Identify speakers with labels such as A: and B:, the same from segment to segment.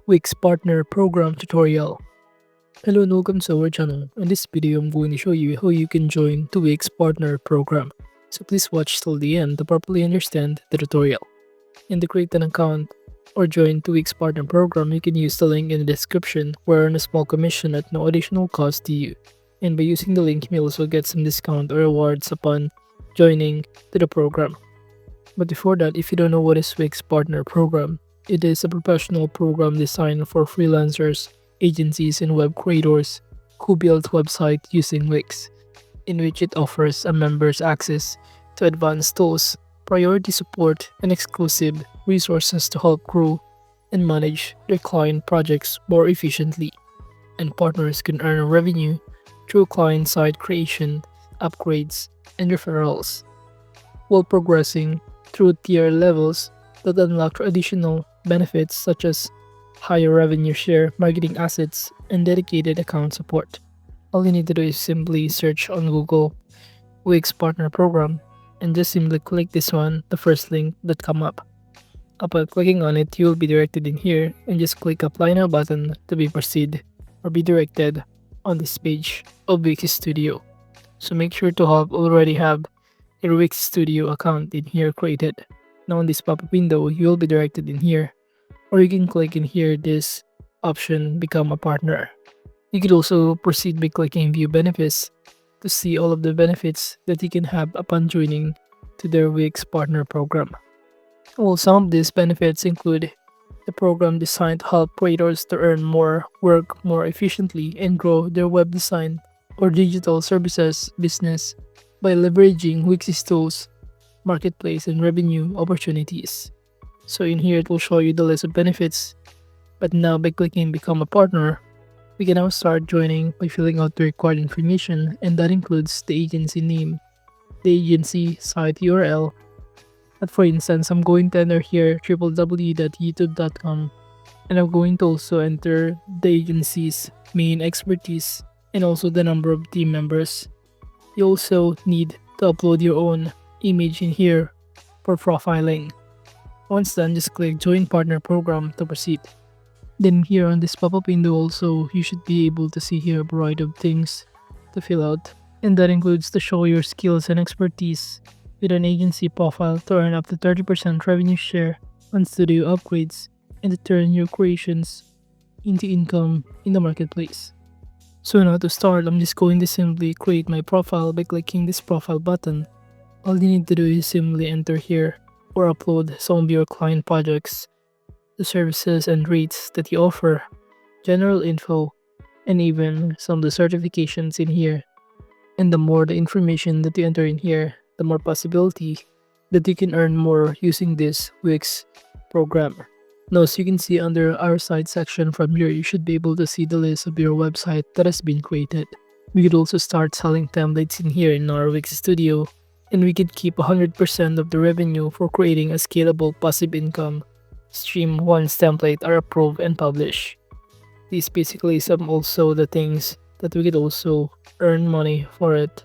A: Wix Partner Program tutorial. Hello and welcome to our channel. In this video, I'm going to show you how you can join the Wix Partner Program. So please watch till the end to properly understand the tutorial. And to create an account or join the Wix Partner Program, you can use the link in the description or earn a small commission at no additional cost to you. And by using the link, you may also get some discount or rewards upon joining to the program. But before that, if you don't know what is Wix Partner Program, it is a professional program designed for freelancers, agencies, and web creators who build websites using Wix, in which it offers a members access to advanced tools, priority support, and exclusive resources to help grow and manage their client projects more efficiently. And partners can earn revenue through client site creation, upgrades, and referrals, while progressing through tier levels that unlock additional benefits such as higher revenue share, marketing assets, and dedicated account support. All you need to do is simply search on Google Wix Partner Program and just simply click this one, the first link that come up. Upon clicking on it, you will be directed in here and just click apply now button to be proceed or be directed on this page of Wix Studio. So make sure to already have a Wix Studio account in here created. Now in this pop-up window, you will be directed in here, or you can click in here this option, become a partner. You could also proceed by clicking view benefits to see all of the benefits that you can have upon joining to their Wix Partner Program. Well, some of these benefits include the program designed to help creators to earn more, work more efficiently, and grow their web design or digital services business by leveraging Wix's tools, marketplace, and revenue opportunities. So in here, it will show you the list of benefits. But now by clicking become a partner, we can now start joining by filling out the required information, and that includes the agency name, the agency site URL. But for instance, I'm going to enter here www.youtube.com, and I'm going to also enter the agency's main expertise and also the number of team members. You also need to upload your own image in here for profiling. Once done, just click Join Partner Program to proceed. Then here on this pop-up window also, you should be able to see here a variety of things to fill out. And that includes to show your skills and expertise with an agency profile to earn up to 30% revenue share on studio upgrades and to turn your creations into income in the marketplace. So now to start, I'm just going to simply create my profile by clicking this profile button. All you need to do is simply enter here or upload some of your client projects, the services and rates that you offer, general info, and even some of the certifications in here. And the more the information that you enter in here, the more possibility that you can earn more using this Wix program. Now, as you can see under our site section from here, you should be able to see the list of your website that has been created. We could also start selling templates in here in our Wix Studio, and we could keep 100% of the revenue for creating a scalable passive income stream once templates are approved and published. These basically some also the things that we could also earn money for it,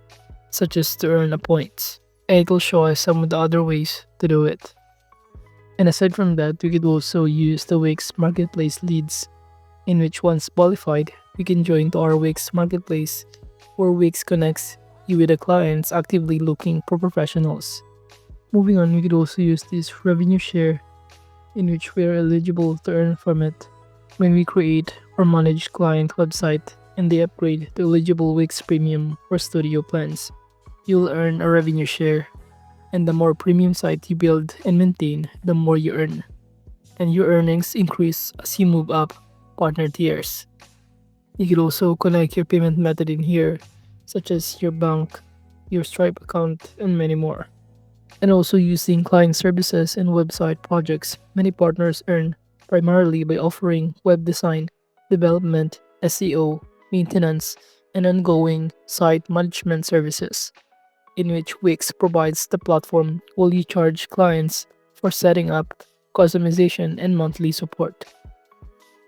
A: such as to earn a points. And it will show us some of the other ways to do it. And aside from that, we could also use the Wix Marketplace leads, in which once qualified, we can join to our Wix Marketplace, where Wix connects you with the clients actively looking for professionals. Moving on, we could also use this revenue share, in which we are eligible to earn from it when we create or manage client website and they upgrade to eligible Wix Premium or Studio plans. You'll earn a revenue share, and the more premium site you build and maintain, the more you earn. And your earnings increase as you move up partner tiers. You can also connect your payment method in here, such as your bank, your Stripe account, and many more. And also using client services and website projects, many partners earn primarily by offering web design, development, SEO, maintenance, and ongoing site management services, in which Wix provides the platform while you charge clients for setting up, customization, and monthly support.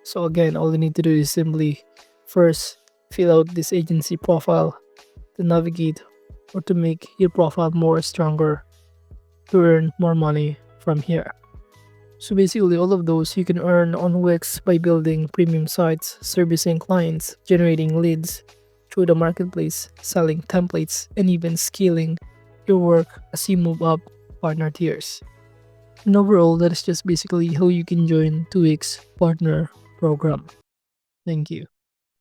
A: So again, all you need to do is simply first fill out this agency profile to navigate or to make your profile more stronger to earn more money from here. So basically, all of those you can earn on Wix by building premium sites, servicing clients, generating leads through the marketplace, selling templates, and even scaling your work as you move up partner tiers. And overall, that is just basically how you can join 2X Partner Program. Thank you.